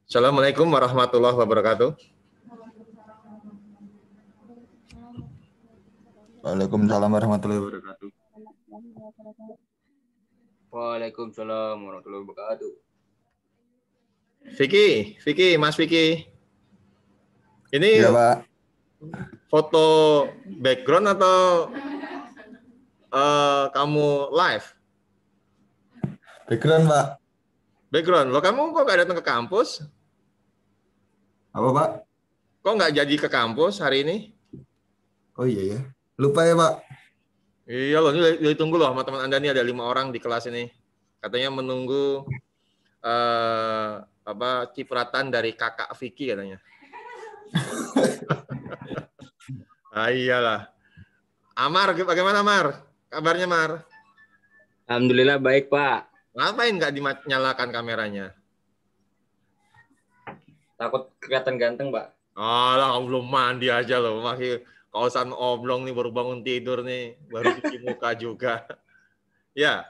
Assalamualaikum warahmatullahi wabarakatuh. Waalaikumsalam warahmatullahi wabarakatuh. Waalaikumsalam warahmatullahi wabarakatuh. Vicky, Mas Vicky. Ini Ya, Pak. foto background atau kamu live? Background, Pak. Background. Loh, kamu kok nggak datang ke kampus? Apa, Pak? Kok nggak jadi ke kampus hari ini? Oh iya ya. Lupa ya, Pak. Iya loh, ini ditunggu loh sama teman Anda nih, ada 5 orang di kelas ini. Katanya menunggu cipratan dari kakak Vicky katanya. Iyalah. Amar, bagaimana Mar? Kabarnya Mar? Alhamdulillah baik, Pak. Ngapain nggak dinyalakan kameranya? Takut kelihatan ganteng, Pak. Alah, kamu belum mandi aja loh. Masih kaosan oblong nih, baru bangun tidur nih. Baru cuci muka juga. Ya.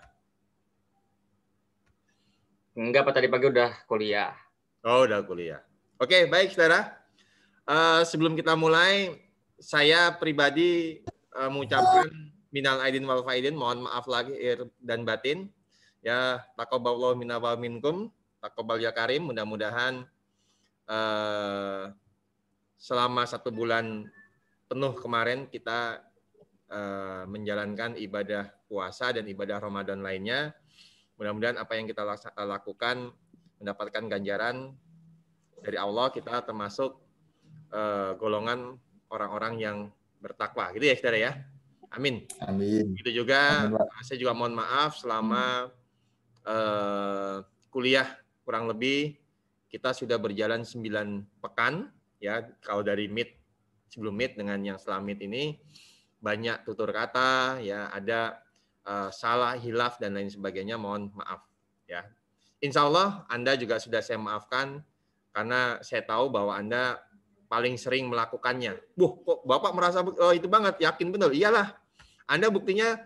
Enggak, Pak. Tadi pagi udah kuliah. Oh, udah kuliah. Oke, baik, saudara. Sebelum kita mulai, saya pribadi mengucapkan minal aidin wal faidin, mohon maaf lagi dan batin. Ya, taqabbalallahu minna wa minkum, taqabbal ya karim. Mudah-mudahan selama 1 bulan penuh kemarin kita menjalankan ibadah puasa dan ibadah Ramadan lainnya. Mudah-mudahan apa yang kita lakukan mendapatkan ganjaran dari Allah, kita termasuk golongan orang-orang yang bertakwa. Gitu ya, saudara ya. Amin. Amin. Itu juga, Amin, Pak. saya juga mohon maaf selama kuliah kurang lebih kita sudah berjalan 9 pekan ya, kalau dari Meet sebelum Meet dengan yang setelah Meet ini banyak tutur kata ya, ada salah, hilaf dan lain sebagainya, mohon maaf ya. Insya Allah Anda juga sudah saya maafkan karena saya tahu bahwa Anda paling sering melakukannya. Kok Bapak merasa itu banget, yakin betul? Iyalah. Anda buktinya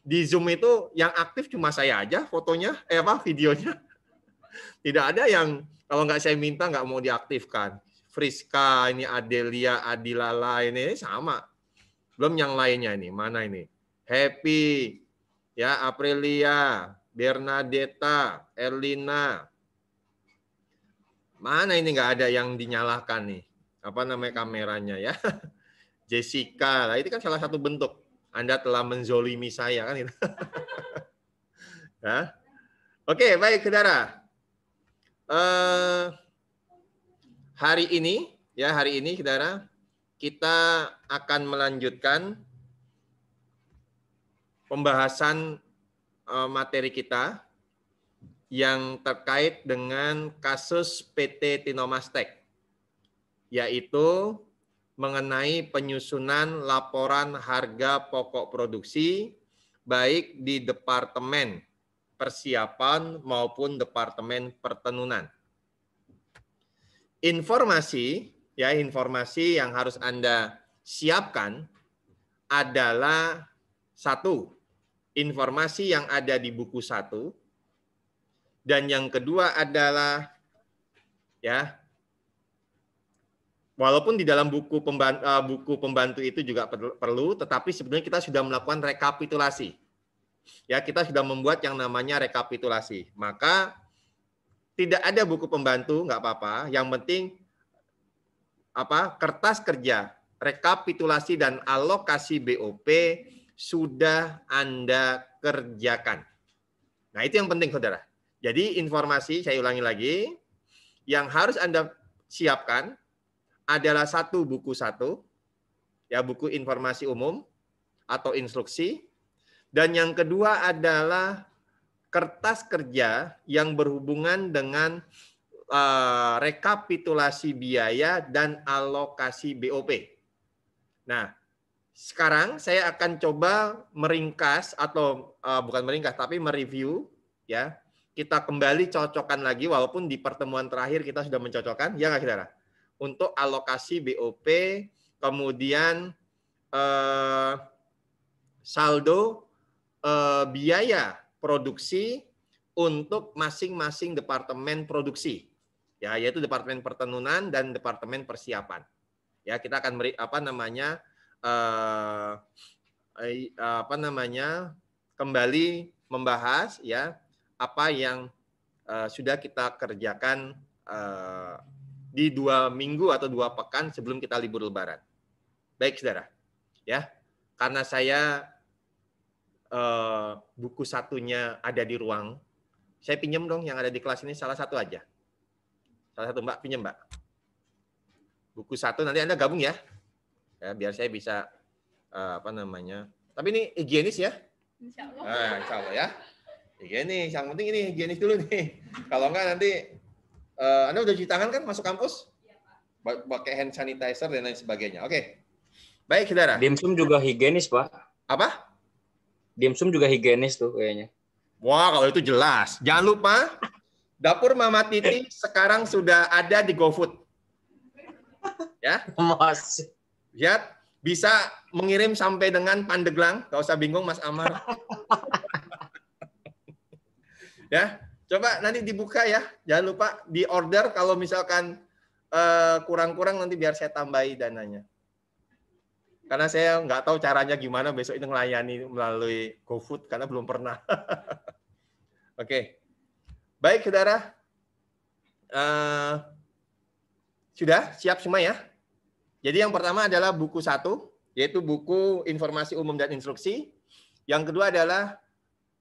di Zoom itu yang aktif cuma saya aja fotonya, videonya. Tidak ada yang kalau nggak saya minta nggak mau diaktifkan. Friska, ini Adelia, Adilala, ini sama. Belum yang lainnya ini, mana ini? Happy, ya Aprilia, Bernadetta, Erlina. Mana ini nggak ada yang dinyalakan nih? Apa namanya kameranya ya? Jessica, lah itu kan salah satu bentuk Anda telah menzolimi saya kan itu. Ya. Oke, baik saudara. Hari ini saudara, kita akan melanjutkan pembahasan materi kita yang terkait dengan kasus PT Tinomastek, yaitu mengenai penyusunan laporan harga pokok produksi baik di Departemen Persiapan maupun Departemen Pertenunan. Informasi yang harus Anda siapkan adalah 1, informasi yang ada di buku 1, dan yang kedua adalah walaupun di dalam buku pembantu itu juga perlu, tetapi sebenarnya kita sudah melakukan rekapitulasi. Ya, kita sudah membuat yang namanya rekapitulasi. Maka tidak ada buku pembantu, nggak apa-apa. Yang penting kertas kerja, rekapitulasi dan alokasi BOP sudah Anda kerjakan. Nah, itu yang penting, saudara. Jadi informasi, saya ulangi lagi, yang harus Anda siapkan adalah 1, buku 1, ya, buku informasi umum atau instruksi. Dan yang kedua adalah kertas kerja yang berhubungan dengan rekapitulasi biaya dan alokasi BOP. Nah, sekarang saya akan coba meringkas atau bukan meringkas tapi mereview ya. Kita kembali cocokkan lagi walaupun di pertemuan terakhir kita sudah mencocokkan, ya nggak saudara? Untuk alokasi BOP, kemudian saldo biaya produksi, untuk masing-masing departemen produksi, ya, yaitu departemen pertenunan dan departemen persiapan. Ya, kita akan beri kembali membahas ya apa yang sudah kita kerjakan di 2 minggu atau 2 pekan sebelum kita libur Lebaran. Baik, saudara. Ya, karena saya buku satunya ada di ruang, saya pinjam dong yang ada di kelas ini salah satu aja. Salah satu Mbak, pinjam Mbak. Buku satu nanti Anda gabung ya. Ya, biar saya bisa Tapi ini higienis ya? Insya Allah. Insya Allah ya. Higienis, yang penting ini higienis dulu nih. Kalau enggak nanti Anda udah cuci tangan kan masuk kampus? Iya, Pak. Pakai hand sanitizer dan lain sebagainya. Oke. Baik, saudara. Dimsum juga higienis, Pak. Apa? Dimsum juga higienis tuh kayaknya. Wah, kalau itu jelas. Jangan lupa, dapur Mama Titi sekarang sudah ada di GoFood. Ya. Mas. Lihat, bisa mengirim sampai dengan Pandeglang. Gak usah bingung, Mas Amar. Ya, coba nanti dibuka ya. Jangan lupa di order kalau misalkan kurang-kurang nanti biar saya tambahi dananya. Karena saya nggak tahu caranya gimana besok itu melayani melalui GoFood karena belum pernah. Oke, baik saudara, sudah siap semua ya. Jadi yang pertama adalah buku 1, yaitu buku informasi umum dan instruksi. Yang kedua adalah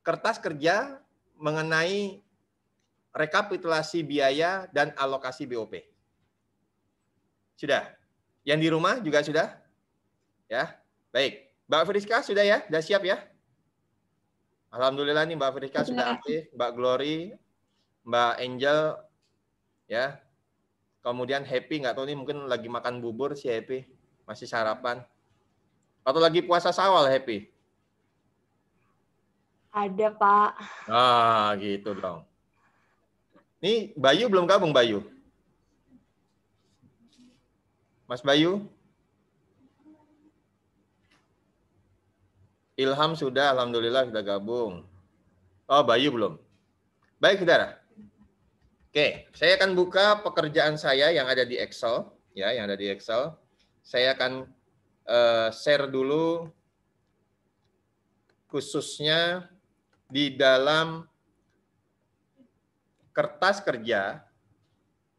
kertas kerja mengenai rekapitulasi biaya dan alokasi BOP. Sudah? Yang di rumah juga sudah? Ya, baik. Mbak Friska sudah ya? Sudah siap ya? Alhamdulillah nih Mbak Friska sudah aktif, Mbak Glory, Mbak Angel, ya. Kemudian Happy, nggak tahu nih mungkin lagi makan bubur si Happy, masih sarapan. Atau lagi puasa Syawal Happy? Ada, Pak. Ah, gitu dong. Nih Bayu belum gabung, Bayu. Mas Bayu? Ilham sudah, alhamdulillah sudah gabung. Oh, Bayu belum. Baik, saudara. Oke, saya akan buka pekerjaan saya yang ada di Excel, ya, yang ada di Excel. Saya akan share dulu khususnya di dalam kertas kerja,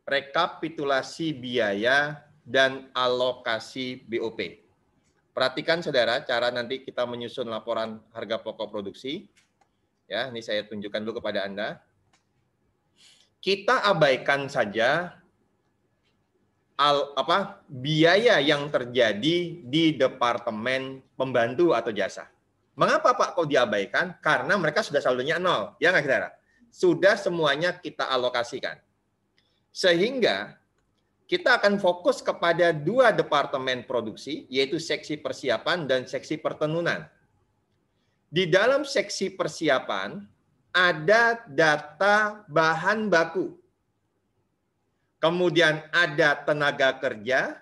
rekapitulasi biaya dan alokasi BOP. Perhatikan saudara, cara nanti kita menyusun laporan harga pokok produksi. Ya, ini saya tunjukkan dulu kepada Anda. Kita abaikan saja biaya yang terjadi di departemen pembantu atau jasa. Mengapa Pak kok diabaikan? Karena mereka sudah saldonya 0, ya nggak saudara? Sudah semuanya kita alokasikan. Sehingga kita akan fokus kepada 2 departemen produksi, yaitu seksi persiapan dan seksi pertenunan. Di dalam seksi persiapan, ada data bahan baku. Kemudian ada tenaga kerja,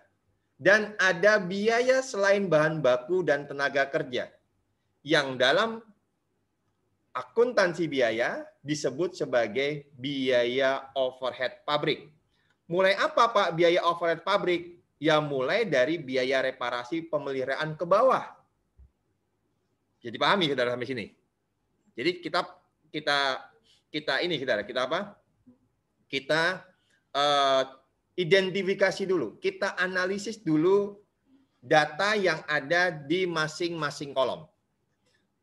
dan ada biaya selain bahan baku dan tenaga kerja. Yang dalam akuntansi biaya disebut sebagai biaya overhead pabrik. Mulai apa Pak biaya overhead pabrik? Ya mulai dari biaya reparasi pemeliharaan ke bawah. Jadi pahami saudara sampai sini. Jadi kita ini saudara, kita apa? Kita identifikasi dulu, kita analisis dulu data yang ada di masing-masing kolom.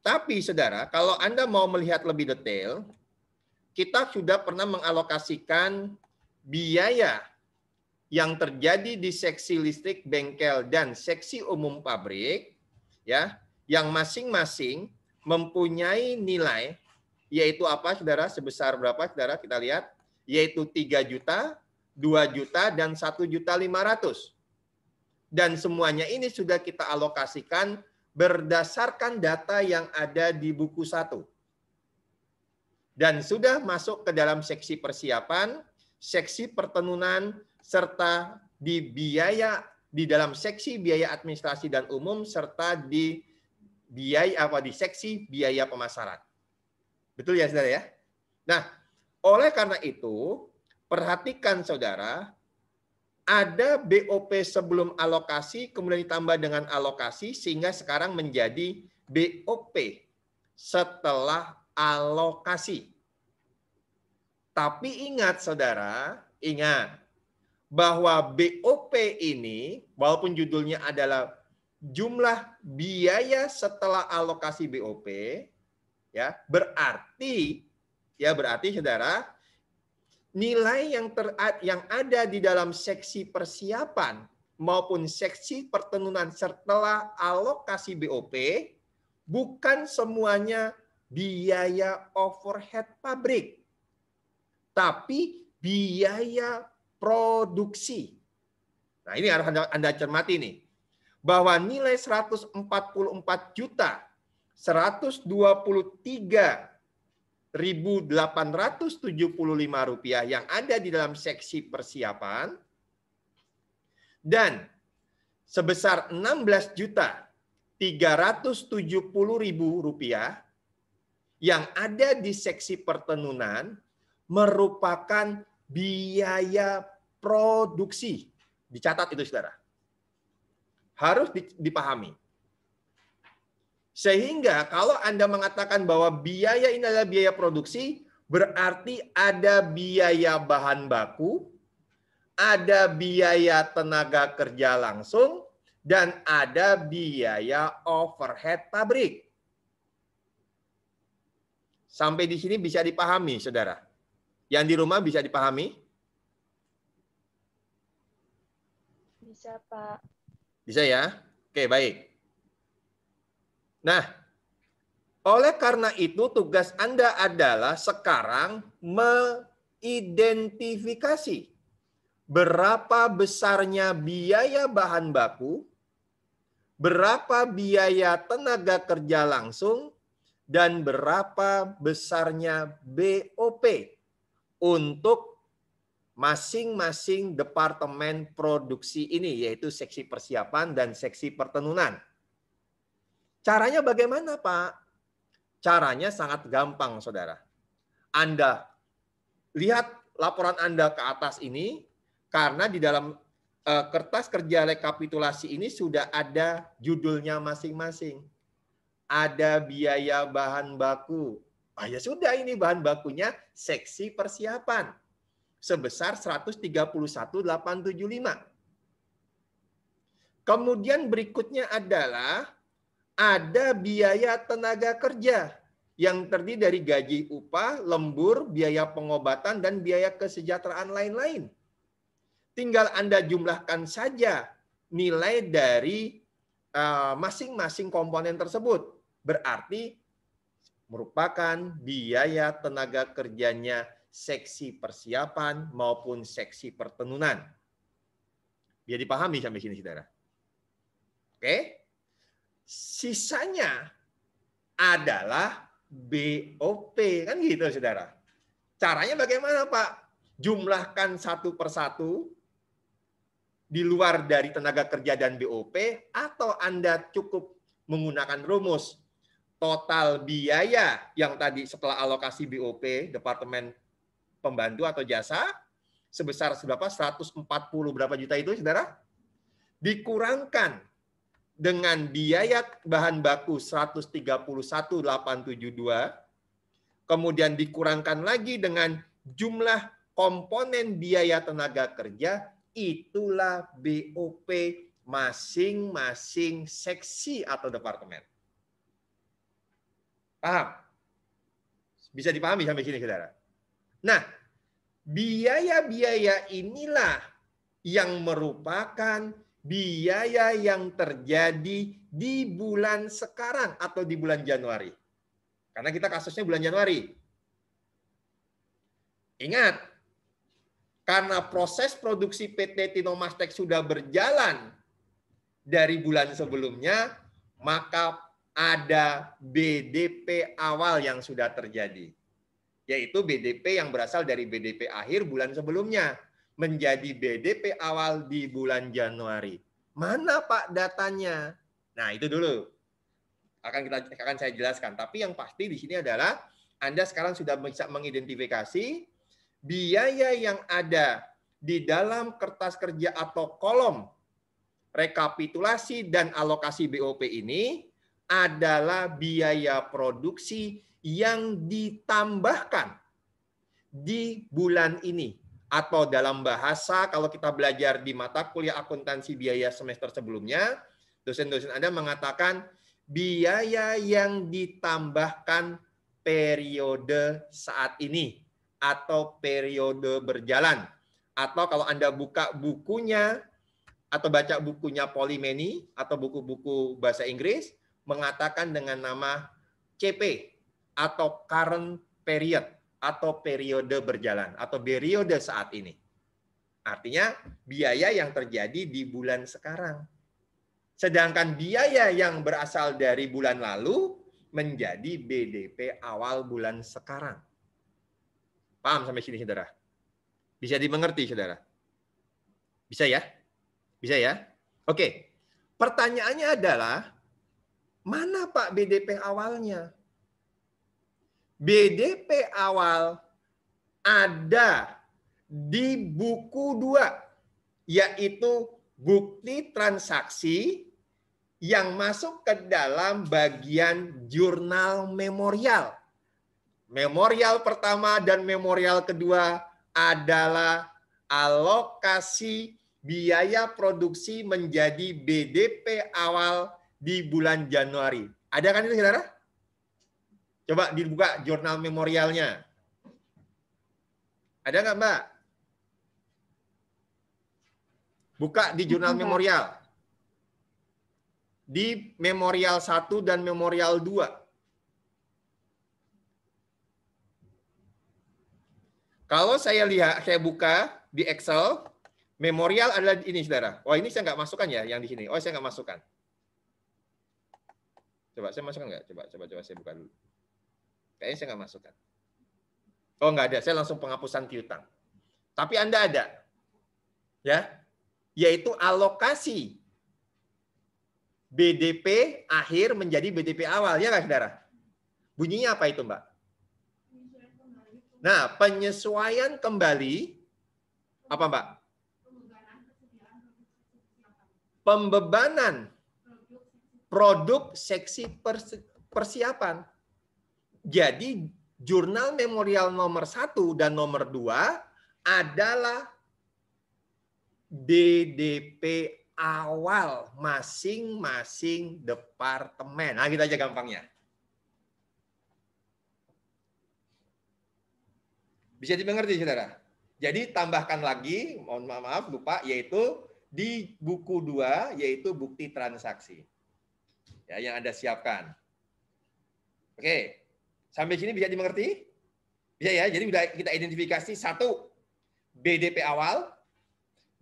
Tapi saudara, kalau Anda mau melihat lebih detail, kita sudah pernah mengalokasikan biaya yang terjadi di seksi listrik, bengkel, dan seksi umum pabrik, ya, yang masing-masing mempunyai nilai, yaitu apa, saudara? Sebesar berapa, saudara? Kita lihat, yaitu 3 juta, 2 juta, dan 1.500.000. Dan semuanya ini sudah kita alokasikan berdasarkan data yang ada di buku 1. Dan sudah masuk ke dalam seksi persiapan, seksi pertenunan, serta di dalam seksi biaya administrasi dan umum, serta di seksi biaya pemasaran. Betul ya saudara ya? Nah, oleh karena itu, perhatikan saudara, ada BOP sebelum alokasi, kemudian ditambah dengan alokasi, sehingga sekarang menjadi BOP setelah alokasi. Tapi ingat saudara, ingat bahwa BOP ini, walaupun judulnya adalah jumlah biaya setelah alokasi BOP, ya berarti saudara, nilai yang ada di dalam seksi persiapan maupun seksi pertenunan setelah alokasi BOP bukan semuanya biaya overhead pabrik, tapi biaya produksi. Nah, ini harus Anda cermati nih, bahwa nilai 144 juta 123.875 rupiah yang ada di dalam seksi persiapan dan sebesar 16 juta 370.000 rupiah yang ada di seksi pertenunan merupakan biaya produksi. Dicatat itu saudara. Harus dipahami. Sehingga kalau Anda mengatakan bahwa biaya ini adalah biaya produksi, berarti ada biaya bahan baku, ada biaya tenaga kerja langsung, dan ada biaya overhead pabrik. Sampai di sini bisa dipahami, saudara? Yang di rumah bisa dipahami? Bisa, Pak. Bisa ya? Oke, baik. Nah, oleh karena itu tugas Anda adalah sekarang mengidentifikasi berapa besarnya biaya bahan baku, berapa biaya tenaga kerja langsung, dan berapa besarnya BOP untuk masing-masing departemen produksi ini, yaitu seksi persiapan dan seksi pertenunan. Caranya bagaimana, Pak? Caranya sangat gampang, saudara. Anda lihat laporan Anda ke atas ini, karena di dalam kertas kerja rekapitulasi ini sudah ada judulnya masing-masing. Ada biaya bahan baku. Ya sudah, ini bahan bakunya seksi persiapan. Sebesar 131.875. Kemudian berikutnya adalah ada biaya tenaga kerja yang terdiri dari gaji upah, lembur, biaya pengobatan, dan biaya kesejahteraan lain-lain. Tinggal Anda jumlahkan saja nilai dari masing-masing komponen tersebut. Berarti merupakan biaya tenaga kerjanya seksi persiapan maupun seksi pertenunan. Biar dipahami sampai sini, saudara. Oke? Sisanya adalah BOP, kan gitu, saudara. Caranya bagaimana, Pak? Jumlahkan satu persatu di luar dari tenaga kerja dan BOP, atau Anda cukup menggunakan rumus total biaya yang tadi setelah alokasi BOP, Departemen Pembantu atau Jasa, sebesar berapa? 140 berapa juta itu, saudara? Dikurangkan dengan biaya bahan baku 131.872, kemudian dikurangkan lagi dengan jumlah komponen biaya tenaga kerja, itulah BOP masing-masing seksi atau departemen. Paham? Bisa dipahami sampai sini, saudara? Nah, biaya-biaya inilah yang merupakan biaya yang terjadi di bulan sekarang atau di bulan Januari. Karena kita kasusnya bulan Januari. Ingat, karena proses produksi PT Tinomastek sudah berjalan dari bulan sebelumnya, maka ada BDP awal yang sudah terjadi. Yaitu BDP yang berasal dari BDP akhir bulan sebelumnya menjadi BDP awal di bulan Januari. Mana, Pak, datanya? Nah, itu dulu. Akan saya jelaskan. Tapi yang pasti di sini adalah Anda sekarang sudah bisa mengidentifikasi biaya yang ada di dalam kertas kerja atau kolom rekapitulasi dan alokasi BOP ini adalah biaya produksi yang ditambahkan di bulan ini. Atau dalam bahasa, kalau kita belajar di mata kuliah akuntansi biaya semester sebelumnya, dosen-dosen Anda mengatakan biaya yang ditambahkan periode saat ini atau periode berjalan. Atau kalau Anda buka bukunya atau baca bukunya Polymeny atau buku-buku bahasa Inggris, mengatakan dengan nama CP atau current period atau periode berjalan atau periode saat ini. Artinya biaya yang terjadi di bulan sekarang. Sedangkan biaya yang berasal dari bulan lalu menjadi BDP awal bulan sekarang. Paham sampai sini, saudara? Bisa dimengerti, saudara? Bisa ya? Bisa ya? Oke. Pertanyaannya adalah, mana Pak BDP awalnya? BDP awal ada di buku 2, yaitu bukti transaksi yang masuk ke dalam bagian jurnal memorial. Memorial pertama dan memorial kedua adalah alokasi biaya produksi menjadi BDP awal di bulan Januari. Ada kan itu, saudara? Coba dibuka jurnal memorialnya. Ada nggak, Mbak? Buka di jurnal memorial. Di memorial 1 dan memorial 2. Kalau saya lihat, saya buka di Excel, memorial adalah ini, saudara. Oh, ini saya nggak masukkan ya, yang di sini. Oh, saya nggak masukkan. Coba saya masukkan nggak? Coba saya buka dulu. Kayaknya saya nggak masukkan. Oh, nggak ada. Saya langsung penghapusan piutang. Tapi Anda ada. Ya. Yaitu alokasi BDP akhir menjadi BDP awal. Ya nggak, saudara? Bunyinya apa itu, Mbak? Nah, penyesuaian kembali. Apa, Mbak? Pembebanan produk seksi persiapan. Jadi jurnal memorial nomor 1 dan nomor 2 adalah BDP awal masing-masing departemen. Nah, gitu aja gampangnya. Bisa dimengerti, saudara? Jadi tambahkan lagi, mohon maaf lupa, yaitu di buku 2, yaitu bukti transaksi. Ya, yang Anda siapkan. Oke. Sampai sini bisa dimengerti? Bisa ya? Jadi sudah kita identifikasi 1, BDP awal.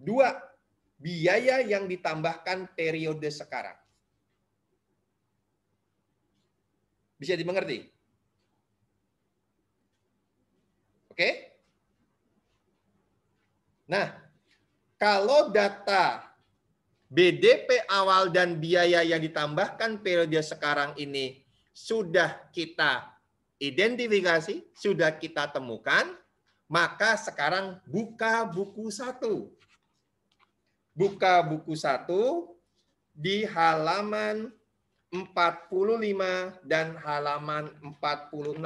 2, biaya yang ditambahkan periode sekarang. Bisa dimengerti? Oke? Nah, kalau data BDP awal dan biaya yang ditambahkan periode sekarang ini sudah kita identifikasi, sudah kita temukan, maka sekarang buka buku 1. Buka buku 1 di halaman 45 dan halaman 46.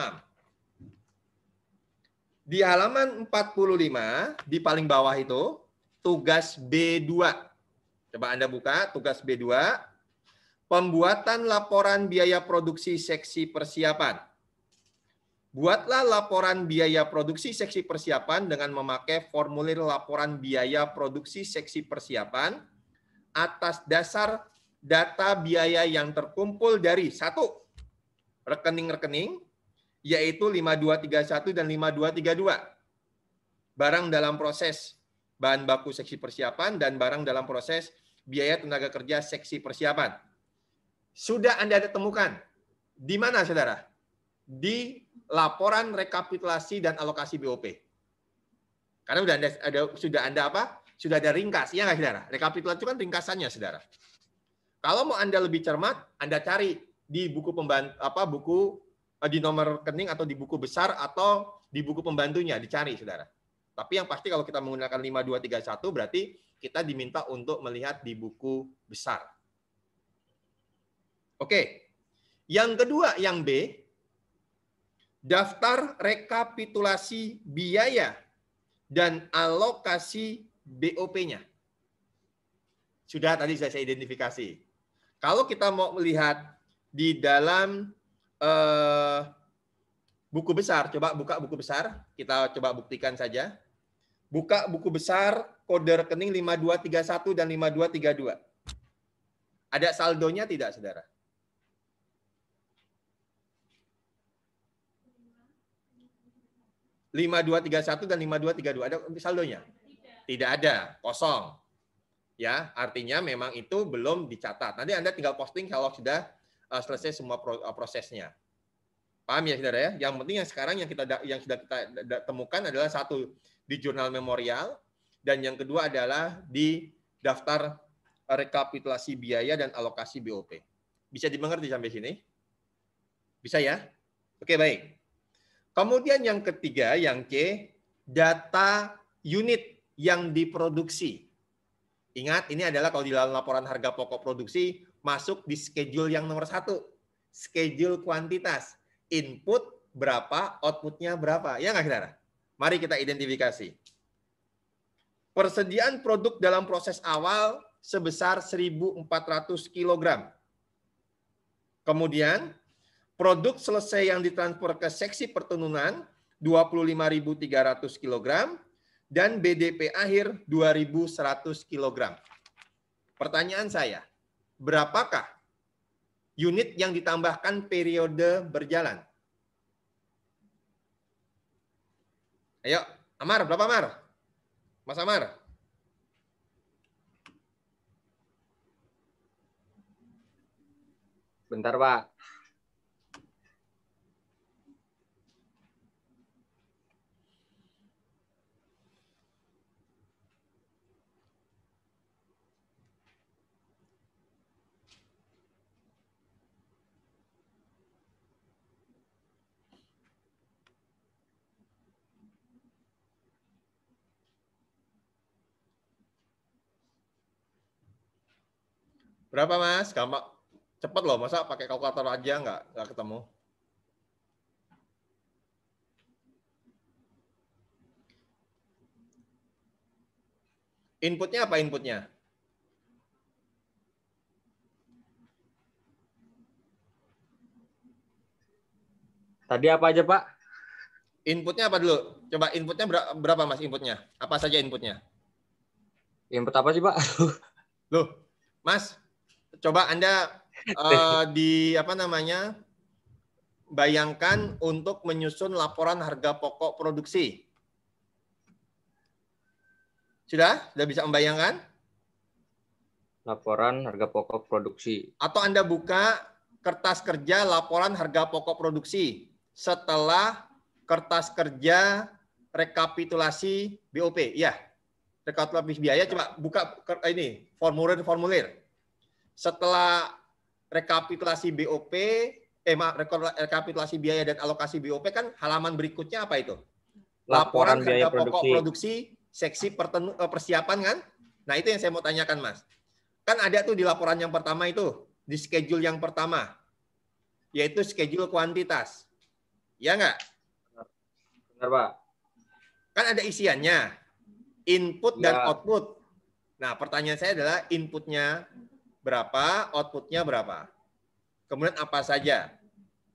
Di halaman 45, di paling bawah itu, tugas B2. Coba Anda buka tugas B2. Pembuatan laporan biaya produksi seksi persiapan. Buatlah laporan biaya produksi seksi persiapan dengan memakai formulir laporan biaya produksi seksi persiapan atas dasar data biaya yang terkumpul dari 1. Rekening-rekening, yaitu 5231 dan 5232. Barang dalam proses bahan baku seksi persiapan dan barang dalam proses biaya tenaga kerja seksi persiapan. Sudah Anda temukan. Di mana, saudara? Di laporan rekapitulasi dan alokasi BOP. Karena sudah Anda apa? Sudah ada ringkas, ya nggak, saudara? Rekapitulasi itu kan ringkasannya, saudara. Kalau mau Anda lebih cermat, Anda cari di buku buku di nomor rekening atau di buku besar atau di buku pembantunya, dicari saudara. Tapi yang pasti kalau kita menggunakan 5231 berarti kita diminta untuk melihat di buku besar. Oke. Yang kedua, yang B, daftar rekapitulasi biaya dan alokasi BOP-nya. Sudah tadi saya identifikasi. Kalau kita mau melihat di dalam buku besar, coba buka buku besar, kita coba buktikan saja. Buka buku besar, kode rekening 5231 dan 5232. Ada saldonya tidak, saudara? Tidak. 5231 dan 5232 ada saldonya? Tidak ada, kosong. Ya, artinya memang itu belum dicatat. Nanti Anda tinggal posting kalau sudah selesai semua prosesnya. Paham ya, saudara ya? Yang penting yang sekarang yang sudah kita temukan adalah satu di jurnal memorial dan yang kedua adalah di daftar rekapitulasi biaya dan alokasi BOP. Bisa dimengerti sampai sini? Bisa ya? Oke, baik. Kemudian yang ketiga, yang C, data unit yang diproduksi. Ingat, ini adalah kalau di dalam laporan harga pokok produksi masuk di schedule yang nomor 1. Schedule kuantitas. Input berapa, outputnya berapa. Ya nggak, saudara? Mari kita identifikasi. Persediaan produk dalam proses awal sebesar 1.400 kg. Kemudian, produk selesai yang ditransfer ke seksi pertenunan 25.300 kg dan BDP akhir 2.100 kg. Pertanyaan saya, berapakah unit yang ditambahkan periode berjalan? Ayo, Amar, berapa Amar? Mas Amar? Bentar, Pak. Berapa Mas? Gampang. Cepet loh, masa pakai kalkulator aja nggak ketemu? Inputnya apa inputnya? Tadi apa aja, Pak? Inputnya apa dulu? Coba inputnya berapa Mas inputnya? Apa saja inputnya? Input apa sih, Pak? Loh, Mas, coba Anda bayangkan untuk menyusun laporan harga pokok produksi. Sudah bisa membayangkan? Laporan harga pokok produksi. Atau Anda buka kertas kerja laporan harga pokok produksi setelah kertas kerja rekapitulasi BOP. Ya, rekapitulasi biaya, coba buka ini formulir. Setelah rekapitulasi BOP, rekapitulasi biaya dan alokasi BOP kan halaman berikutnya apa itu? Laporan harga pokok produksi seksi persiapan kan? Nah, itu yang saya mau tanyakan, Mas. Kan ada tuh di laporan yang pertama itu, di schedule yang pertama, yaitu schedule kuantitas. Ya nggak? Benar, Pak. Kan ada isiannya, input dan output. Nah, pertanyaan saya adalah inputnya berapa, outputnya berapa. Kemudian apa saja.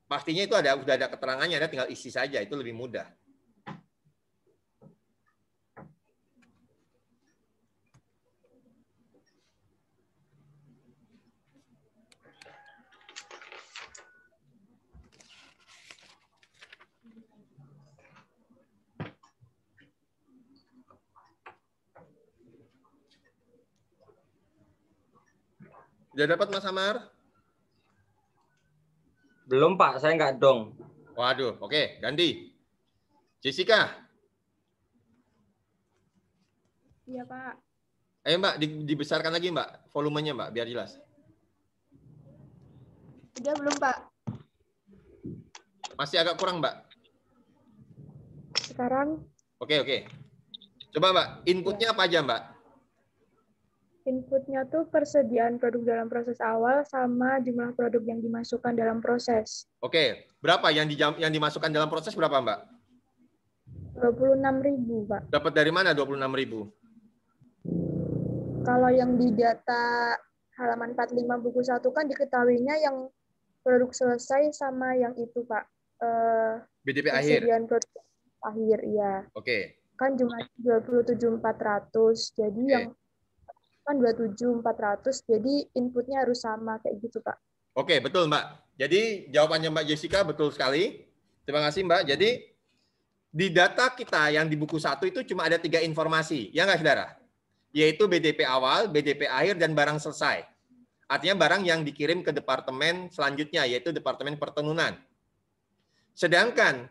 Pastinya itu sudah ada keterangannya, ada tinggal isi saja, itu lebih mudah. Sudah dapat Mas Amar? Belum, Pak. Saya nggak dong. Waduh, oke. Ganti. Jessica. Iya, Pak. Ayo Mbak, dibesarkan lagi Mbak, volumenya Mbak, biar jelas. Udah belum, Pak? Masih agak kurang, Mbak. Sekarang Oke. Coba, Mbak, inputnya apa aja, Mbak? inputnya tuh persediaan produk dalam proses awal sama jumlah produk yang dimasukkan dalam proses. Oke, berapa yang dimasukkan dalam proses berapa, Mbak? 26.000, Pak. Dapat dari mana 26.000? Kalau yang di data halaman 45 buku 1 kan diketahuinya yang produk selesai sama yang itu, Pak. BDP akhir. Persediaan produk akhir, iya. Oke. Kan jumlahnya 27.400. Jadi yang kan 27.400, jadi inputnya harus sama kayak gitu, Pak. Oke, betul, Mbak. Jadi jawabannya Mbak Jessica betul sekali. Terima kasih, Mbak. Jadi di data kita yang di buku 1 itu cuma ada 3 informasi, ya nggak, saudara? Yaitu BDP awal, BDP akhir, dan barang selesai. Artinya barang yang dikirim ke departemen selanjutnya, yaitu departemen pertenunan. Sedangkan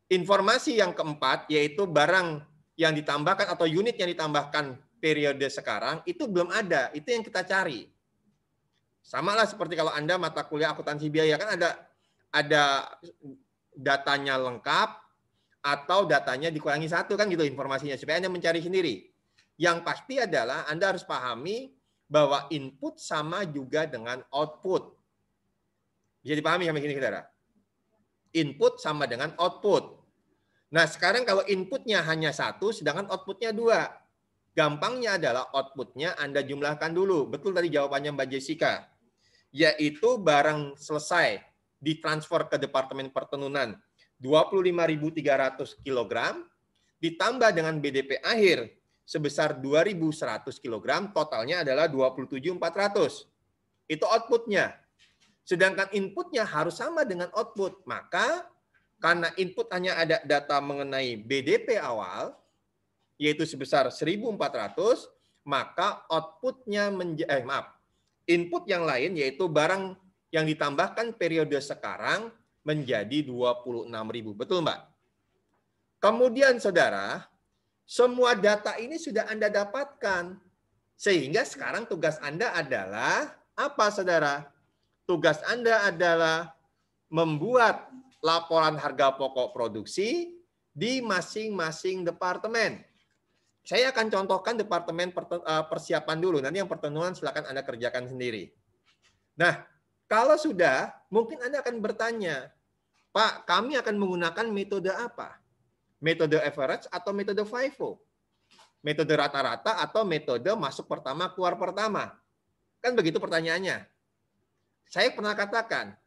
informasi yang keempat, yaitu barang yang ditambahkan atau unit yang ditambahkan periode sekarang, itu belum ada. Itu yang kita cari. Sama lah seperti kalau Anda mata kuliah akuntansi biaya, kan ada datanya lengkap atau datanya dikurangi 1, kan gitu informasinya, supaya Anda mencari sendiri. Yang pasti adalah Anda harus pahami bahwa input sama juga dengan output. Bisa dipahami sampai sini, saudara? Input sama dengan output. Nah, sekarang kalau inputnya hanya 1, sedangkan outputnya 2. Gampangnya adalah outputnya Anda jumlahkan dulu. Betul tadi jawabannya Mbak Jessica. Yaitu barang selesai ditransfer ke Departemen Pertenunan 25.300 kg ditambah dengan BDP akhir sebesar 2.100 kg, totalnya adalah 27.400. Itu outputnya. Sedangkan inputnya harus sama dengan output. Maka karena input hanya ada data mengenai BDP awal, yaitu sebesar 1.400, maka outputnya input yang lain yaitu barang yang ditambahkan periode sekarang menjadi 26.000. Betul, Mbak? Kemudian, saudara, semua data ini sudah Anda dapatkan. Sehingga sekarang tugas Anda adalah apa, saudara? Tugas Anda adalah membuat laporan harga pokok produksi di masing-masing departemen. Saya akan contohkan departemen persiapan dulu. Nanti yang pertemuan silakan Anda kerjakan sendiri. Nah, kalau sudah, mungkin Anda akan bertanya, Pak, kami akan menggunakan metode apa? Metode average atau metode FIFO? Metode rata-rata atau metode masuk pertama, keluar pertama? Kan begitu pertanyaannya. Saya pernah katakan,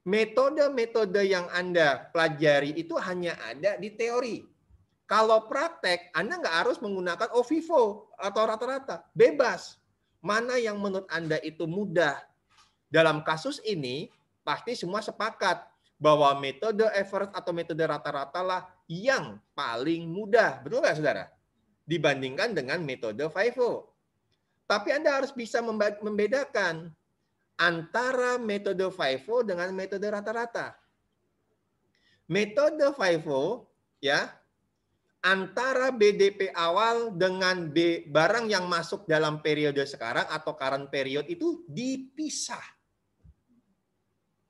metode-metode yang Anda pelajari itu hanya ada di teori. Kalau praktek, Anda nggak harus menggunakan FIFO atau rata-rata. Bebas. Mana yang menurut Anda itu mudah. Dalam kasus ini, pasti semua sepakat bahwa metode average atau metode rata-rata lah yang paling mudah. Betul nggak, saudara? Dibandingkan dengan metode FIFO. Tapi Anda harus bisa membedakan antara metode FIFO dengan metode rata-rata. Metode FIFO, ya, antara BDP awal dengan barang yang masuk dalam periode sekarang atau current period itu dipisah.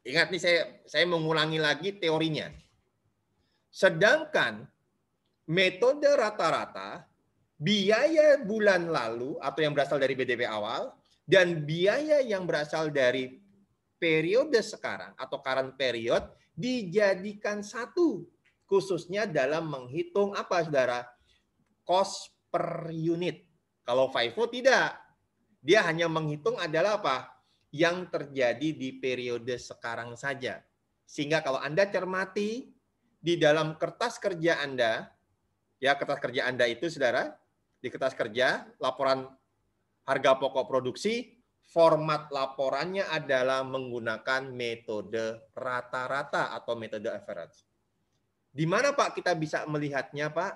Ingat nih, saya mengulangi lagi teorinya. Sedangkan metode rata-rata, biaya bulan lalu atau yang berasal dari BDP awal dan biaya yang berasal dari periode sekarang atau current period dijadikan satu. Khususnya dalam menghitung apa, saudara? Cost per unit. Kalau FIFO tidak. Dia hanya menghitung adalah apa? Yang terjadi di periode sekarang saja. Sehingga kalau Anda cermati di dalam kertas kerja Anda, ya kertas kerja Anda itu, saudara, di kertas kerja, laporan harga pokok produksi, format laporannya adalah menggunakan metode rata-rata atau metode average. Di mana, Pak, kita bisa melihatnya, Pak?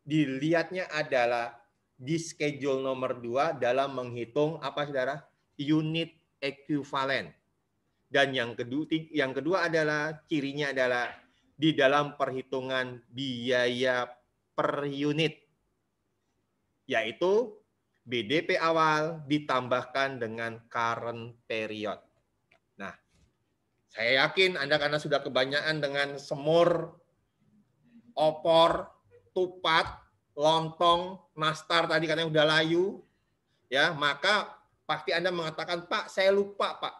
Dilihatnya adalah di schedule nomor 2 dalam menghitung apa, saudara? Unit ekuivalen. Dan yang kedua adalah cirinya adalah di dalam perhitungan biaya per unit. Yaitu BDP awal ditambahkan dengan current period. Nah, Saya yakin Anda karena sudah kebanyakan dengan semur, opor, tupat, lontong, nastar tadi katanya udah layu, ya, maka pasti Anda mengatakan, Pak, saya lupa, Pak.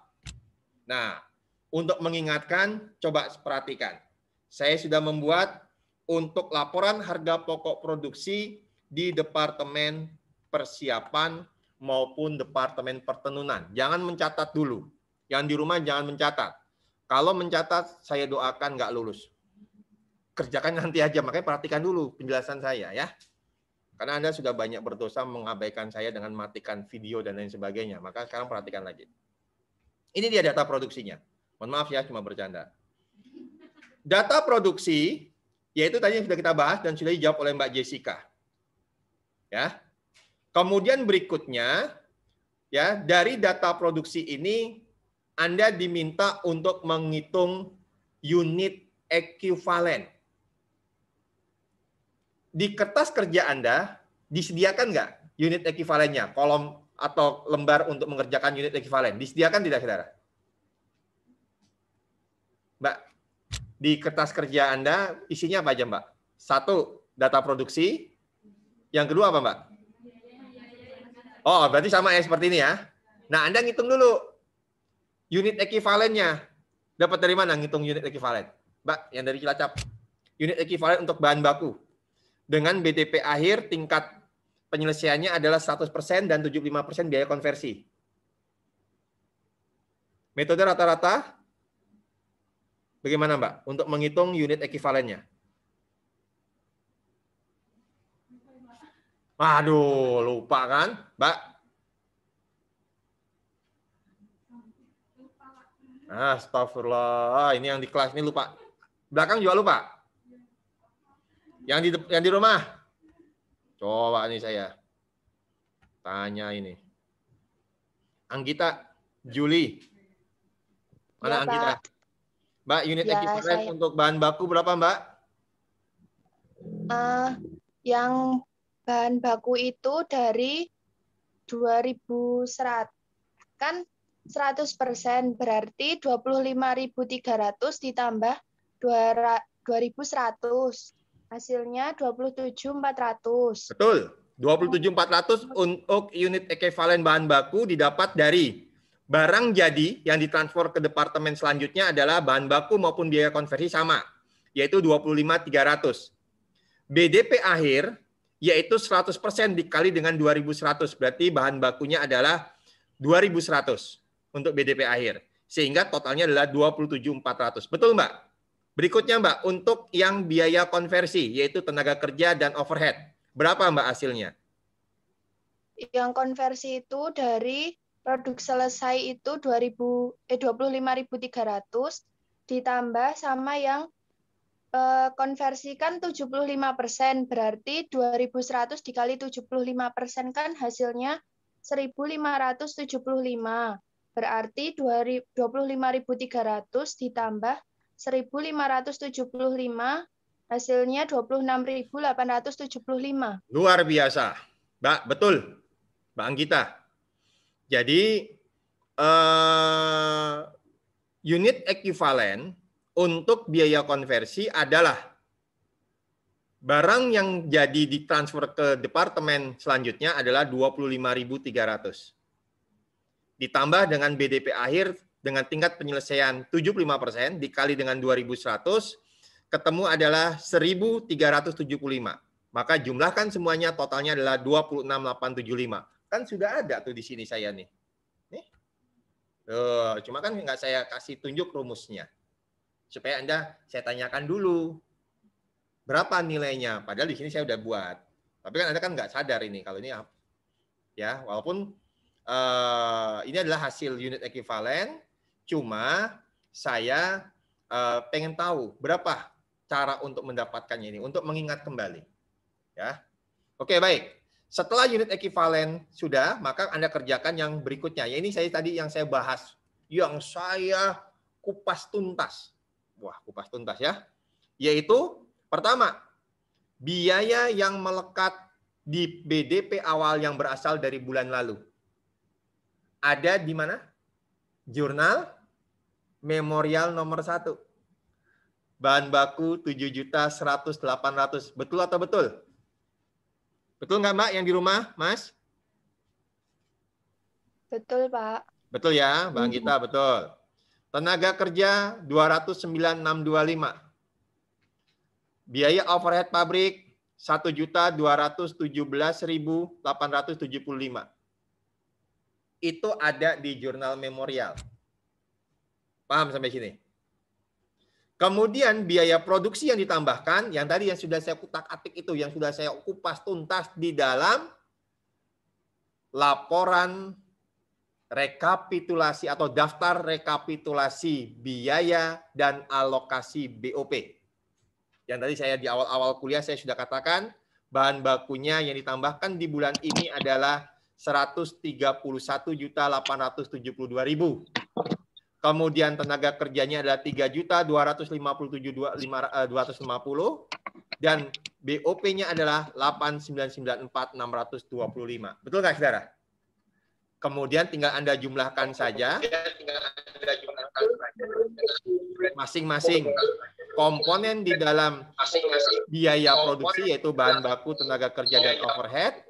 Nah, untuk mengingatkan, coba perhatikan. Saya sudah membuat untuk laporan harga pokok produksi di Departemen Persiapan maupun Departemen Pertenunan. Jangan mencatat dulu. Yang di rumah jangan mencatat. Kalau mencatat, saya doakan nggak lulus. Kerjakan nanti aja, makanya perhatikan dulu penjelasan saya ya. Karena Anda sudah banyak berdosa mengabaikan saya dengan matikan video dan lain sebagainya. Maka sekarang perhatikan lagi. Ini dia data produksinya. Mohon maaf ya, cuma bercanda. Data produksi, yaitu tadi yang sudah kita bahas dan sudah dijawab oleh Mbak Jessica. Ya. Kemudian berikutnya, ya, dari data produksi ini Anda diminta untuk menghitung unit ekuivalen. Di kertas kerja Anda disediakan nggak unit ekuivalennya, kolom atau lembar untuk mengerjakan unit ekuivalen? Disediakan tidak, saudara? Mbak, di kertas kerja Anda isinya apa aja, Mbak? 1, data produksi. Yang kedua apa, Mbak? Oh, berarti sama ya seperti ini ya. Nah, Anda ngitung dulu unit ekuivalennya. Dapat dari mana ngitung unit ekuivalen? Mbak, yang dari Cilacap. Unit ekuivalen untuk bahan baku. Dengan BDP akhir tingkat penyelesaiannya adalah 100% dan 75% biaya konversi. Metode rata-rata bagaimana, Mbak, untuk menghitung unit ekuivalennya? Waduh, lupa kan, Mbak? Astagfirullah, ini yang di kelas ini lupa. Belakang juga lupa. Yang di rumah. Coba nih saya tanya ini. Anggita, Juli. Mana Ya, Anggita? Pak. Mbak, unit Ya, ekuivalen saya. untuk bahan baku berapa, Mbak? Yang bahan baku itu dari 2.100 kan 100%, berarti 25.300 ditambah 2.100. Hasilnya 27.400. Betul. 27.400 untuk unit ekuivalen bahan baku didapat dari barang jadi yang ditransfer ke departemen selanjutnya adalah bahan baku maupun biaya konversi sama, yaitu 25.300. BDP akhir yaitu 100% dikali dengan 2.100, berarti bahan bakunya adalah 2.100 untuk BDP akhir. Sehingga totalnya adalah 27.400. Betul, Mbak? Berikutnya, Mbak, untuk yang biaya konversi, yaitu tenaga kerja dan overhead. Berapa, Mbak, hasilnya? Yang konversi itu dari produk selesai itu 25.300 ditambah sama yang konversikan 75%, berarti 2.100 dikali 75% kan hasilnya 1.575. Berarti 25.300 ditambah 1.575 hasilnya 26.875. Luar biasa. Mbak, betul. Mbak Anggita. Jadi unit ekuivalen untuk biaya konversi adalah barang yang jadi ditransfer ke departemen selanjutnya adalah 25.300. Ditambah dengan BDP akhir dengan tingkat penyelesaian 75% dikali dengan 2.100, ketemu adalah 1.375. Maka jumlahkan semuanya, totalnya adalah 26.875. Kan sudah ada tuh di sini saya nih. Cuma kan nggak saya kasih tunjuk rumusnya. Supaya saya tanyakan dulu. Berapa nilainya? Padahal di sini saya udah buat. Tapi kan Anda kan nggak sadar ini. Kalau ini ya, walaupun ini adalah hasil unit ekuivalen, cuma saya pengen tahu berapa cara untuk mendapatkannya ini, untuk mengingat kembali. Ya, oke, baik. Setelah unit ekuivalen sudah, maka Anda kerjakan yang berikutnya. Ya, ini tadi yang saya bahas, yang saya kupas tuntas. Wah, kupas tuntas ya. Yaitu pertama, biaya yang melekat di BDP awal yang berasal dari bulan lalu. Ada di mana? Jurnal memorial nomor 1. Bahan baku 7.100.800. Betul atau betul? Betul nggak Mbak yang di rumah, Mas? Betul, Pak. Betul ya, Bang Gita, betul. Tenaga kerja 209.625. Biaya overhead pabrik 1.217.875. Itu ada di jurnal memorial. Paham sampai sini? Kemudian biaya produksi yang ditambahkan, yang tadi yang sudah saya kutak-atik itu, yang sudah saya kupas tuntas di dalam laporan rekapitulasi atau daftar rekapitulasi biaya dan alokasi BOP. Yang tadi saya di awal-awal kuliah saya sudah katakan, bahan bakunya yang ditambahkan di bulan ini adalah 131.872.000. Kemudian tenaga kerjanya adalah 3.257.250 dan BOP-nya adalah 8.994.625. Betul nggak, saudara? Kemudian tinggal Anda jumlahkan saja masing-masing komponen di dalam biaya produksi, yaitu bahan baku, tenaga kerja, dan overhead.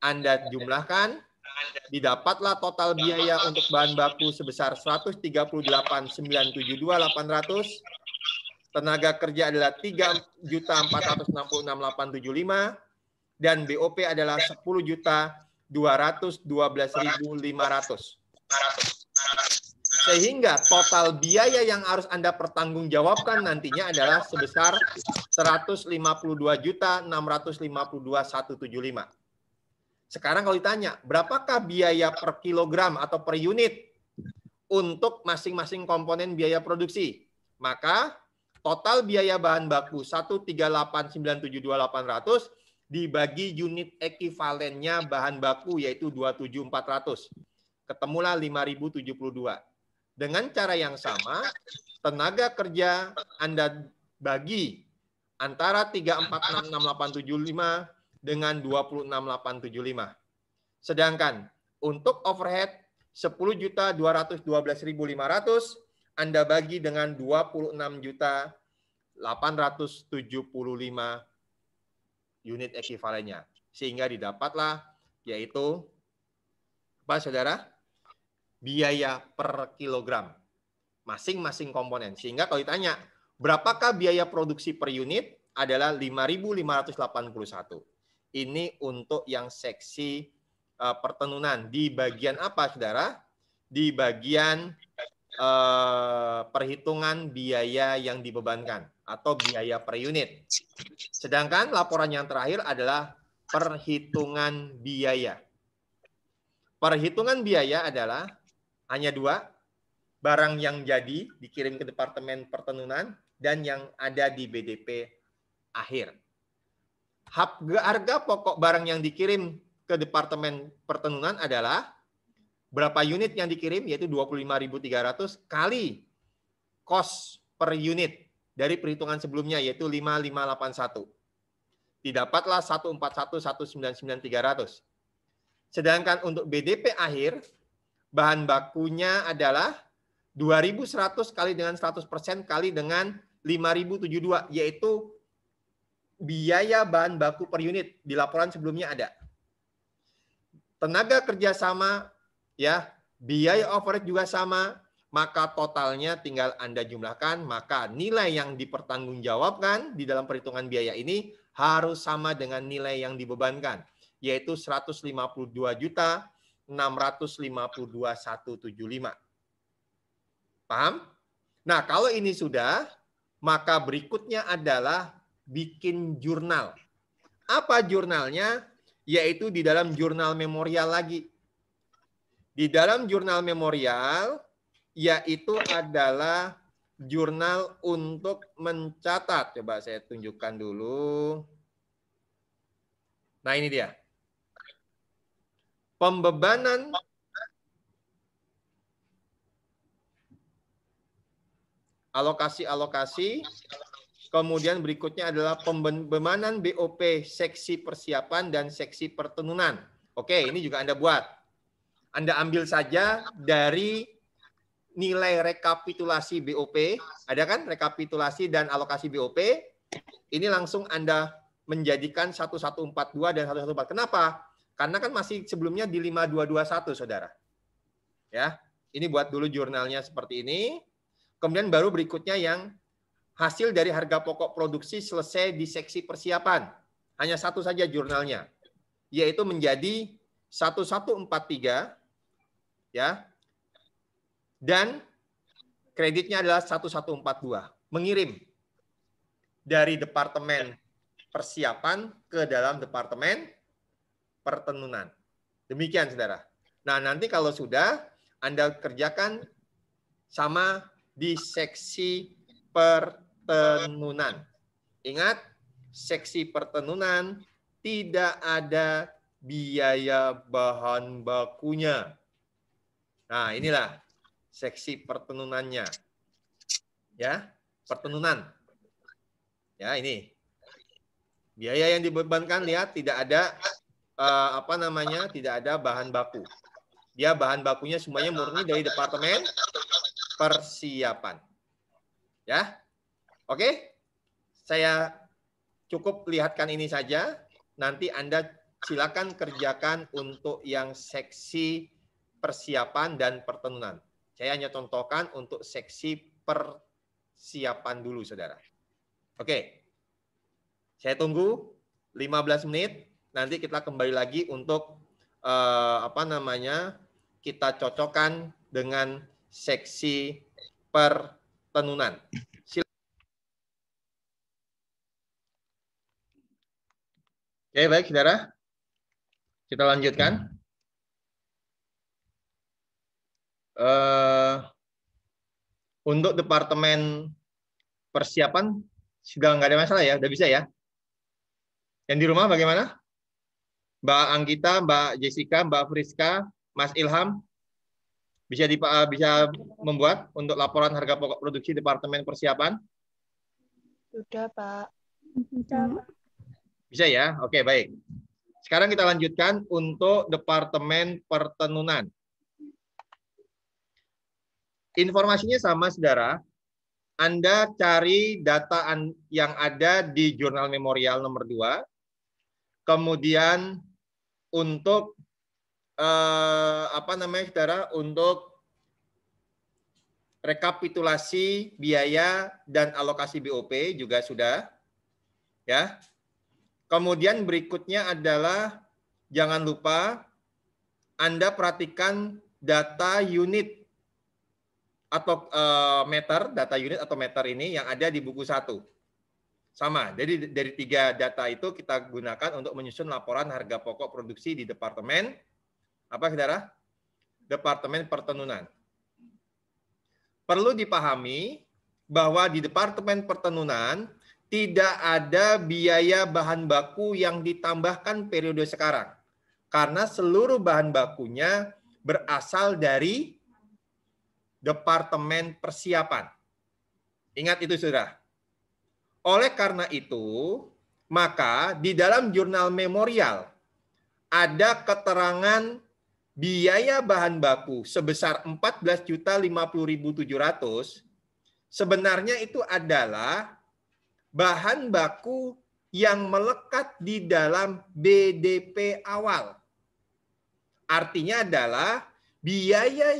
Anda jumlahkan, didapatlah total biaya untuk bahan baku sebesar 138.972.800. Tenaga kerja adalah 3.466.875 dan BOP adalah 10.212.500. Sehingga total biaya yang harus Anda pertanggungjawabkan nantinya adalah sebesar 152.652.175. Sekarang kalau ditanya, berapakah biaya per kilogram atau per unit untuk masing-masing komponen biaya produksi? Maka total biaya bahan baku 138.972.800 dibagi unit ekivalennya bahan baku yaitu 27.400. Ketemulah 5.072. Dengan cara yang sama, tenaga kerja Anda bagi antara 3466875 dengan 26.875. Sedangkan untuk overhead 10.212.500 Anda bagi dengan 26.875 unit ekivalennya. Sehingga didapatlah yaitu apa, saudara? Biaya per kilogram masing-masing komponen. Sehingga kalau ditanya, berapakah biaya produksi per unit? Adalah 5.581. Ini untuk yang seksi pertenunan. Di bagian apa, saudara? Di bagian perhitungan biaya yang dibebankan atau biaya per unit. Sedangkan laporan yang terakhir adalah perhitungan biaya. Perhitungan biaya adalah hanya 2, barang yang jadi dikirim ke Departemen Pertenunan dan yang ada di BDP akhir. Harga pokok barang yang dikirim ke Departemen Pertenunan adalah berapa unit yang dikirim, yaitu 25.300 kali cost per unit dari perhitungan sebelumnya, yaitu 5.581. Didapatlah 141.199.300. Sedangkan untuk BDP akhir, bahan bakunya adalah 2.100 kali dengan 100% kali dengan 5.072, yaitu biaya bahan baku per unit. Di laporan sebelumnya ada. Tenaga kerja sama, ya, biaya overhead juga sama, maka totalnya tinggal Anda jumlahkan, maka nilai yang dipertanggungjawabkan di dalam perhitungan biaya ini harus sama dengan nilai yang dibebankan, yaitu 152.652.175. Paham? Nah, kalau ini sudah, maka berikutnya adalah bikin jurnal. Apa jurnalnya? Yaitu di dalam jurnal memorial lagi. Di dalam jurnal memorial, yaitu adalah jurnal untuk mencatat. Coba saya tunjukkan dulu. Nah, ini dia. Pembebanan alokasi. Kemudian berikutnya adalah pembebanan BOP seksi persiapan dan seksi pertenunan. Oke, ini juga Anda buat. Anda ambil saja dari nilai rekapitulasi BOP, ada kan rekapitulasi dan alokasi BOP, ini langsung Anda menjadikan 1142 dan 114. Kenapa? Karena kan masih sebelumnya di 5221, Saudara. Ya, ini buat dulu jurnalnya seperti ini. Kemudian baru berikutnya yang hasil dari harga pokok produksi selesai di seksi persiapan. Hanya satu saja jurnalnya, yaitu menjadi 1143 ya. Dan kreditnya adalah 1142. Mengirim dari departemen persiapan ke dalam departemen pertenunan. Demikian, Saudara. Nah, nanti kalau sudah Anda kerjakan sama di seksi pertenunan. Ingat, seksi pertenunan tidak ada biaya bahan bakunya. Nah, inilah seksi pertenunannya. Ya, pertenunan. Ya, ini. Biaya yang dibebankan, lihat tidak ada tidak ada bahan baku. Dia bahan bakunya semuanya murni dari departemen persiapan. Ya. Oke. Saya cukup lihatkan ini saja. Nanti Anda silakan kerjakan untuk yang seksi persiapan dan pertenunan. Saya hanya contohkan untuk seksi persiapan dulu, Saudara. Oke. Saya tunggu 15 menit. Nanti kita kembali lagi untuk kita cocokkan dengan seksi pertenunan. Oke, baik, Saudara. Kita lanjutkan. Untuk departemen persiapan sudah nggak ada masalah ya, udah bisa ya. Yang di rumah bagaimana? Mbak Anggita, Mbak Jessica, Mbak Friska, Mas Ilham, bisa membuat untuk laporan harga pokok produksi departemen persiapan? Sudah, Pak. Bisa ya? Oke, baik. Sekarang kita lanjutkan untuk departemen pertenunan. Informasinya sama, Saudara. Anda cari data yang ada di jurnal memorial nomor 2. Kemudian untuk Saudara, untuk rekapitulasi biaya dan alokasi BOP juga sudah. Ya. Kemudian berikutnya adalah jangan lupa Anda perhatikan data unit atau meter, data unit atau meter ini yang ada di buku 1. Sama, jadi dari 3 data itu kita gunakan untuk menyusun laporan harga pokok produksi di departemen apa, Saudara? Departemen pertenunan. Perlu dipahami bahwa di departemen pertenunan tidak ada biaya bahan baku yang ditambahkan periode sekarang. Karena seluruh bahan bakunya berasal dari departemen persiapan. Ingat itu, Saudara. Oleh karena itu, maka di dalam jurnal memorial ada keterangan biaya bahan baku sebesar 14.050.700. Sebenarnya itu adalah bahan baku yang melekat di dalam BDP awal. Artinya adalah biaya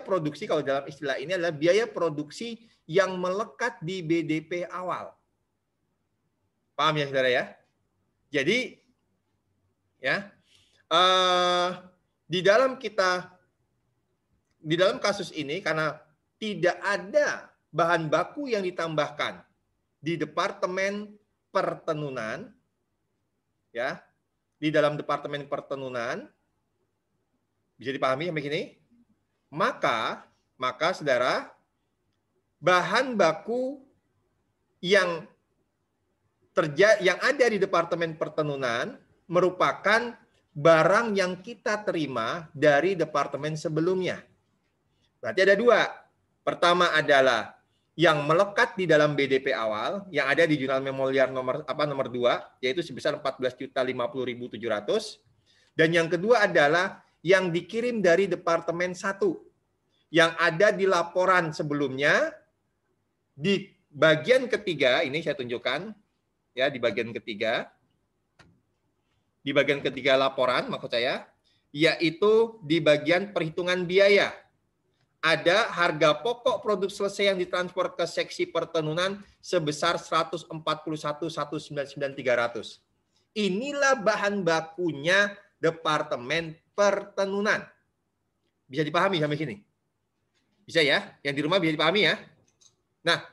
produksi, kalau dalam istilah ini adalah biaya produksi yang melekat di BDP awal. Paham ya, Saudara ya? Jadi ya, di dalam kasus ini karena tidak ada bahan baku yang ditambahkan di departemen pertenunan, ya, di dalam departemen pertenunan, bisa dipahami sampai sini? Maka Saudara, bahan baku yang ada di departemen pertenunan merupakan barang yang kita terima dari departemen sebelumnya. Berarti ada 2. Pertama adalah yang melekat di dalam BDP awal yang ada di jurnal memorial nomor 2, yaitu sebesar 14.050.700, dan yang kedua adalah yang dikirim dari departemen 1, yang ada di laporan sebelumnya di bagian ketiga, ini saya tunjukkan ya, di bagian ketiga. Di bagian ketiga laporan maksud saya, yaitu di bagian perhitungan biaya. Ada harga pokok produk selesai yang ditransfer ke seksi pertenunan sebesar 141.199.300. Inilah bahan bakunya Departemen Pertenunan. Bisa dipahami sampai sini? Bisa ya? Yang di rumah bisa dipahami ya? Nah,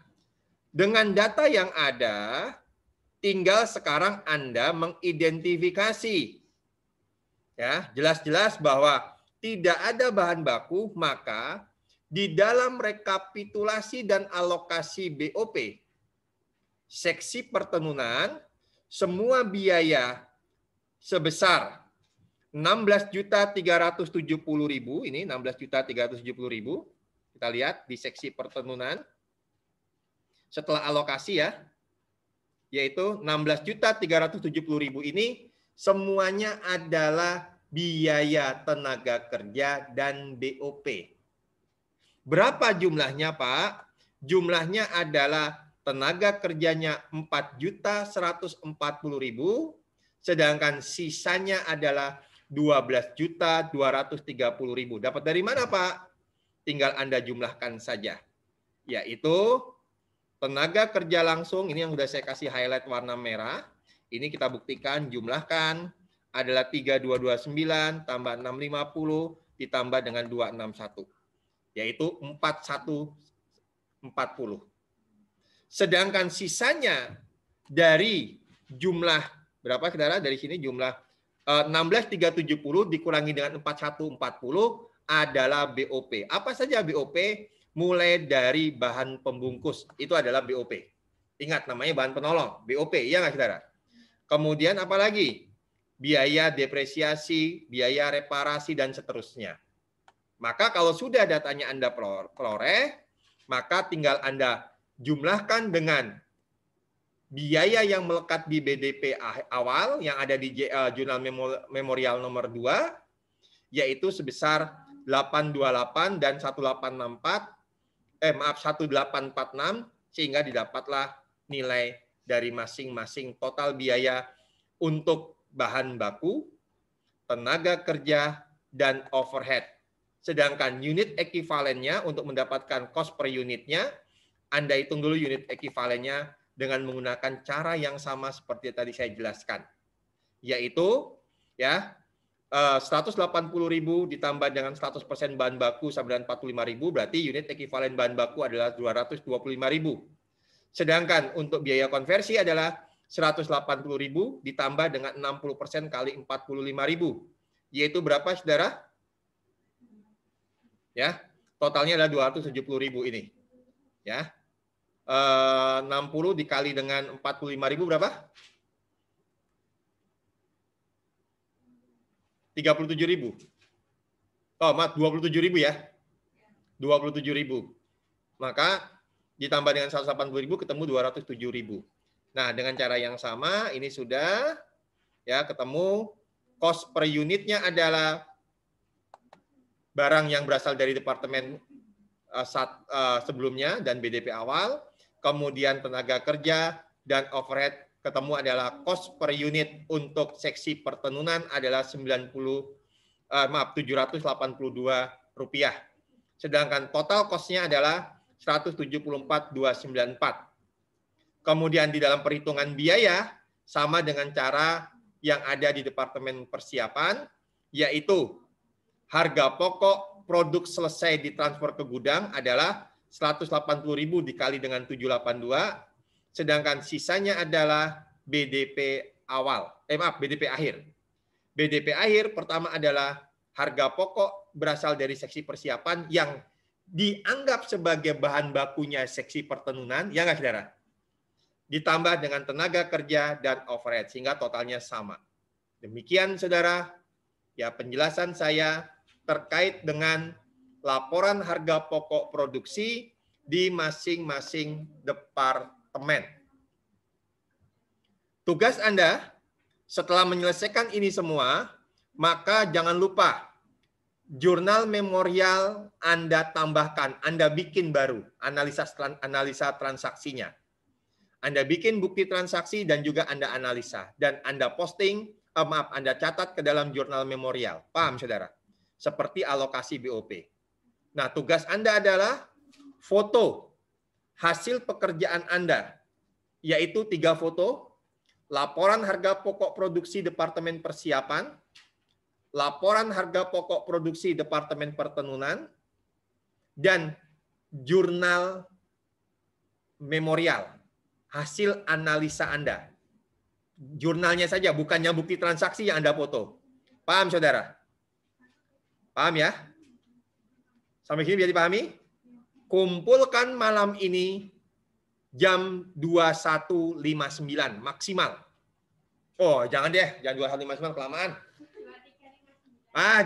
dengan data yang ada, tinggal sekarang Anda mengidentifikasi. Ya, jelas-jelas bahwa tidak ada bahan baku, maka di dalam rekapitulasi dan alokasi BOP seksi pertenunan semua biaya sebesar 16.370.000, ini 16.370.000. Kita lihat di seksi pertenunan setelah alokasi ya, yaitu 16.370.000 ini semuanya adalah biaya tenaga kerja dan BOP. Berapa jumlahnya, Pak? Jumlahnya adalah tenaga kerjanya 4.140.000, sedangkan sisanya adalah 12.230.000. Dapat dari mana, Pak? Tinggal Anda jumlahkan saja. Yaitu tenaga kerja langsung, ini yang sudah saya kasih highlight warna merah. Ini kita buktikan, jumlahkan adalah 3.229 tambah 650 ditambah dengan 261. Yaitu 4.140. Sedangkan sisanya dari jumlah, berapa saudara? Dari sini jumlah 16.370 dikurangi dengan 4.140 adalah BOP. Apa saja BOP? Mulai dari bahan pembungkus, itu adalah BOP. Ingat namanya bahan penolong, BOP, iya nggak saudara? Kemudian apa lagi? Biaya depresiasi, biaya reparasi, dan seterusnya. Maka kalau sudah datanya Anda peroleh, maka tinggal Anda jumlahkan dengan biaya yang melekat di BDP awal yang ada di Jurnal Memorial nomor 2, yaitu sebesar 828 dan 1846, sehingga didapatlah nilai dari masing-masing total biaya untuk bahan baku, tenaga kerja, dan overhead. Sedangkan unit ekivalennya untuk mendapatkan cost per unitnya, Anda hitung dulu unit ekivalennya dengan menggunakan cara yang sama seperti tadi saya jelaskan. Yaitu ya 180.000 ditambah dengan 100% bahan baku sama dengan 45.000, berarti unit ekivalen bahan baku adalah 225.000. Sedangkan untuk biaya konversi adalah 180.000 ditambah dengan 60% kali 45.000. Yaitu berapa, saudara? Ya, totalnya adalah 270.000 ini. Ya. 60 dikali dengan 45.000 berapa? 37.000. Oh, maaf, 27.000 ya. 27.000. Maka ditambah dengan 180.000 ketemu 207.000. Nah, dengan cara yang sama ini sudah ya ketemu cost per unitnya adalah barang yang berasal dari departemen sebelumnya dan BDP awal, kemudian tenaga kerja dan overhead ketemu adalah cost per unit untuk seksi pertenunan adalah 782 rupiah. Sedangkan total cost-nya adalah 174.294. Kemudian di dalam perhitungan biaya sama dengan cara yang ada di Departemen Persiapan, yaitu harga pokok produk selesai ditransfer ke gudang adalah 180.000 dikali dengan 782, sedangkan sisanya adalah BDP awal. BDP akhir. BDP akhir pertama adalah harga pokok berasal dari seksi persiapan yang dianggap sebagai bahan bakunya seksi pertenunan, ya nggak saudara? Ditambah dengan tenaga kerja dan overhead, sehingga totalnya sama. Demikian saudara, ya penjelasan saya terkait dengan laporan harga pokok produksi di masing-masing departemen. Tugas Anda setelah menyelesaikan ini semua, maka jangan lupa jurnal memorial Anda tambahkan, Anda bikin baru analisa transaksinya. Anda bikin bukti transaksi dan juga Anda analisa. Dan Anda posting, Anda catat ke dalam jurnal memorial. Paham, saudara? Seperti alokasi BOP. Nah, tugas Anda adalah foto hasil pekerjaan Anda, yaitu 3 foto, laporan harga pokok produksi Departemen Persiapan, laporan harga pokok produksi Departemen Pertenunan, dan jurnal memorial, hasil analisa Anda. Jurnalnya saja, bukannya bukti transaksi yang Anda foto. Paham, saudara? Paham ya? Sampai sini bisa dipahami? Kumpulkan malam ini jam 21.59 maksimal. Oh, jangan deh, jangan 21.59 kelamaan.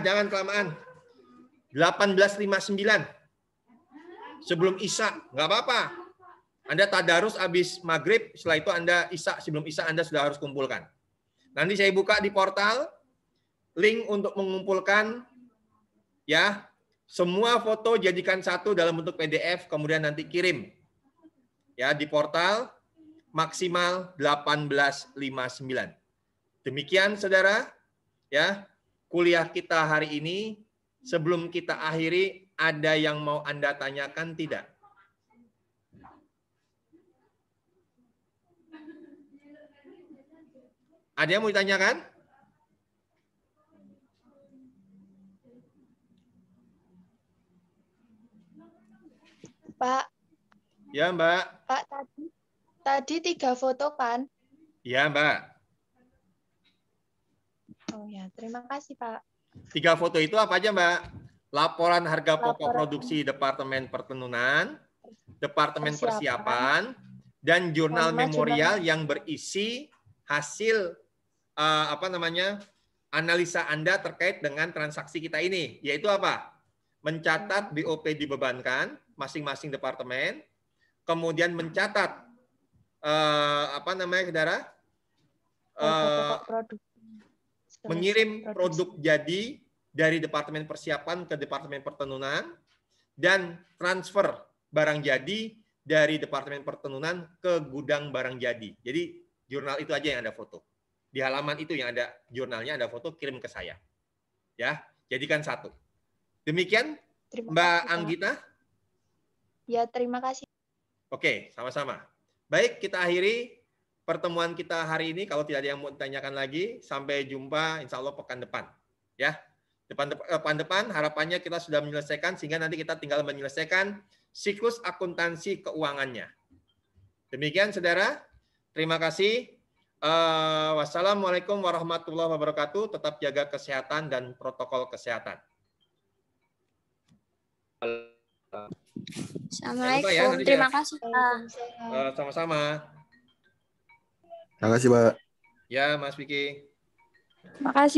Jangan kelamaan. 18.59. Sebelum Isya, nggak apa-apa. Anda tadarus habis maghrib, setelah itu Anda Isya, sebelum Isya Anda sudah harus kumpulkan. Nanti saya buka di portal, link untuk mengumpulkan ya semua foto jadikan satu dalam bentuk PDF, kemudian nanti kirim ya di portal maksimal 18.59. Demikian saudara ya kuliah kita hari ini. Sebelum kita akhiri, ada yang mau Anda tanyakan tidak? Ada yang mau ditanyakan? Pak. Ya, Mbak. Pak, tadi 3 foto kan? Ya, Mbak. Oh ya, terima kasih, Pak. 3 foto itu apa aja, Mbak? Laporan harga pokok produksi Departemen Pertenunan, Departemen Persiapan, dan jurnal memorial yang berisi hasil analisa Anda terkait dengan transaksi kita ini, yaitu apa? Mencatat BOP dibebankan masing-masing departemen, kemudian mencatat saudara? Mengirim produk jadi dari Departemen Persiapan ke Departemen Pertenunan dan transfer barang jadi dari Departemen Pertenunan ke gudang barang jadi. Jadi jurnal itu aja yang Anda foto. Di halaman itu yang ada jurnalnya, ada foto, kirim ke saya. Ya, jadikan satu. Demikian, Mbak Anggita. Ya, terima kasih. Oke, sama-sama. Baik, kita akhiri pertemuan kita hari ini. Kalau tidak ada yang mau ditanyakan lagi, sampai jumpa insya Allah pekan depan. Ya, pekan depan harapannya kita sudah menyelesaikan, sehingga nanti kita tinggal menyelesaikan siklus akuntansi keuangannya. Demikian, saudara. Terima kasih. Wassalamualaikum warahmatullahi wabarakatuh. Tetap jaga kesehatan dan protokol kesehatan. Assalamualaikum. Terima kasih, Pak. Sama-sama. Terima kasih, Pak. Ya, Mas Vicky. Terima kasih.